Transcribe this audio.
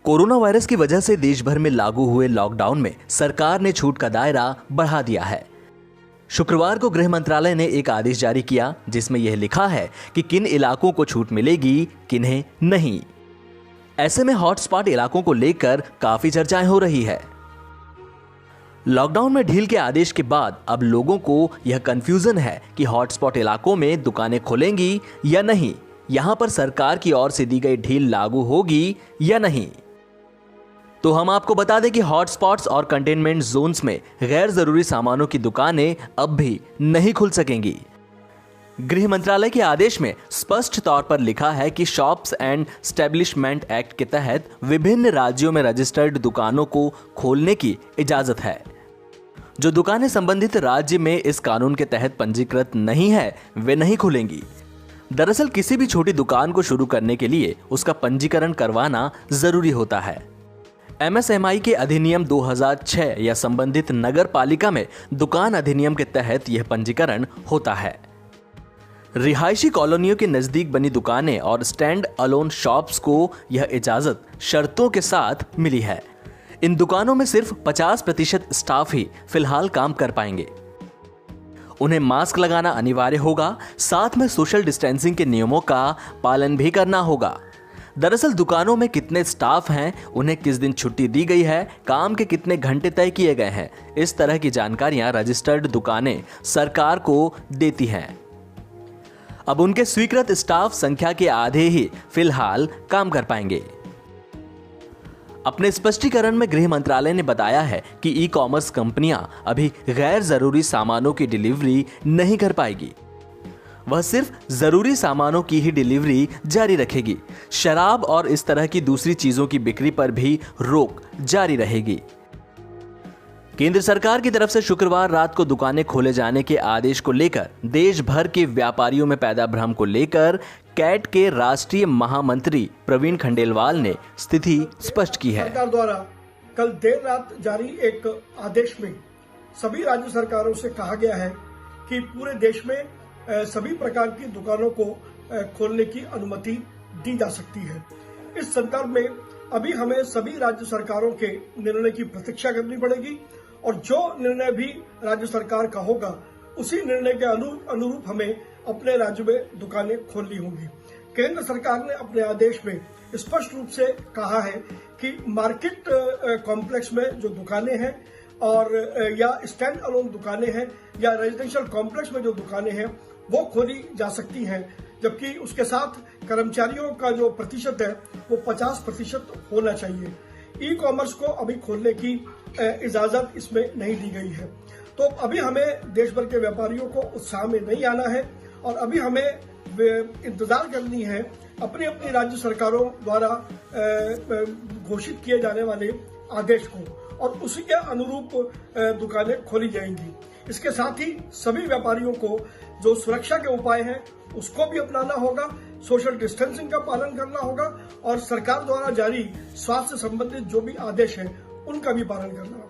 Corona virus की वजह से देश भर में लागू हुए लॉकडाउन में सरकार ने छूट का दायरा बढ़ा दिया है। शुक्रवार को गृह मंत्रालय ने एक आदेश जारी किया जिसमें यह लिखा है कि किन इलाकों को छूट मिलेगी, किन्हें नहीं। ऐसे में हॉटस्पॉट इलाकों को लेकर काफी चर्चाएं हो रही है। लॉकडाउन में ढील के आदेश के बाद अब लोगों को यह कंफ्यूजन है कि हॉटस्पॉट इलाकों में दुकानें खुलेंगी या नहीं, यहां पर सरकार की ओर से दी गई ढील लागू होगी या नहीं। तो हम आपको बता दें कि हॉटस्पॉट्स और कंटेनमेंट जोन्स में गैर जरूरी सामानों की दुकानें अब भी नहीं खुल सकेंगी। गृह मंत्रालय के आदेश में स्पष्ट तौर पर लिखा है कि शॉप्स एंड एस्टेब्लिशमेंट एक्ट के तहत विभिन्न राज्यों में रजिस्टर्ड दुकानों को खोलने की इजाजत है। जो दुकानें संबंधित राज्य में इस कानून के तहत पंजीकृत नहीं है, वे नहीं खुलेंगी। दरअसल किसी भी छोटी दुकान को शुरू करने के लिए उसका पंजीकरण करवाना जरूरी होता है। MSMI के अधिनियम 2006 या संबंधित नगर पालिका में दुकान अधिनियम के तहत यह पंजीकरण होता है। रिहायशी कॉलोनियों के नजदीक बनी दुकानें और स्टैंड अलोन शॉप्स को यह इजाजत शर्तों के साथ मिली है। इन दुकानों में सिर्फ 50% स्टाफ ही फिलहाल काम कर पाएंगे। उन्हें मास्क लगाना अनिवार्य होगा, साथ में सोशल डिस्टेंसिंग के नियमों का पालन भी करना होगा। दरअसल दुकानों में कितने स्टाफ हैं, उन्हें किस दिन छुट्टी दी गई है, काम के कितने घंटे तय किए गए हैं, इस तरह की जानकारियां रजिस्टर्ड दुकानें सरकार को देती हैं। अब उनके स्वीकृत स्टाफ संख्या के आधे ही फिलहाल काम कर पाएंगे। अपने स्पष्टीकरण में गृह मंत्रालय ने बताया है कि ई-कॉमर्स कंपनियां अभी गैर जरूरी सामानों की डिलीवरी नहीं कर पाएगी। वह सिर्फ जरूरी सामानों की ही डिलीवरी जारी रखेगी। शराब और इस तरह की दूसरी चीजों की बिक्री पर भी रोक जारी रहेगी। केंद्र सरकार की तरफ से शुक्रवार रात को दुकानें खोले जाने के आदेश को लेकर देश भर के व्यापारियों में पैदा भ्रम को लेकर कैट के राष्ट्रीय महामंत्री प्रवीण खंडेलवाल ने स्थिति स्पष्ट की है। सरकार द्वारा कल देर रात जारी एक आदेश में सभी राज्य सरकारों से कहा गया है कि पूरे देश में सभी प्रकार की दुकानों को खोलने की अनुमति दी जा सकती है। इस संदर्भ में अभी हमें सभी राज्य सरकारों के निर्णय की प्रतीक्षा करनी पड़ेगी और जो निर्णय भी राज्य सरकार का होगा उसी निर्णय के अनुरूप हमें अपने राज्य में दुकानें खोलनी होंगी। केंद्र सरकार ने अपने आदेश में स्पष्ट रूप से कहा है कि मार्केट कॉम्प्लेक्स में जो दुकानें हैं और या स्टैंड अलोन दुकानें हैं या रेजिडेंशियल कॉम्प्लेक्स में जो दुकानें हैं वो खोली जा सकती हैं, जबकि उसके साथ कर्मचारियों का जो प्रतिशत है वो 50% होना चाहिए। ई-कॉमर्स को अभी खोलने की इजाजत इसमें नहीं दी गई है। तो अभी हमें देश भर के व्यापारियों को उत्साह में नहीं आना है और अभी हमें इंतजार करनी है अपनी अपनी राज्य सरकारों द्वारा घोषित किए जाने वाले आदेश को और उसी के अनुरूप दुकानें खोली जाएंगी। इसके साथ ही सभी व्यापारियों को जो सुरक्षा के उपाय हैं उसको भी अपनाना होगा, सोशल डिस्टेंसिंग का पालन करना होगा और सरकार द्वारा जारी स्वास्थ्य संबंधित जो भी आदेश हैं उनका भी पालन करना होगा।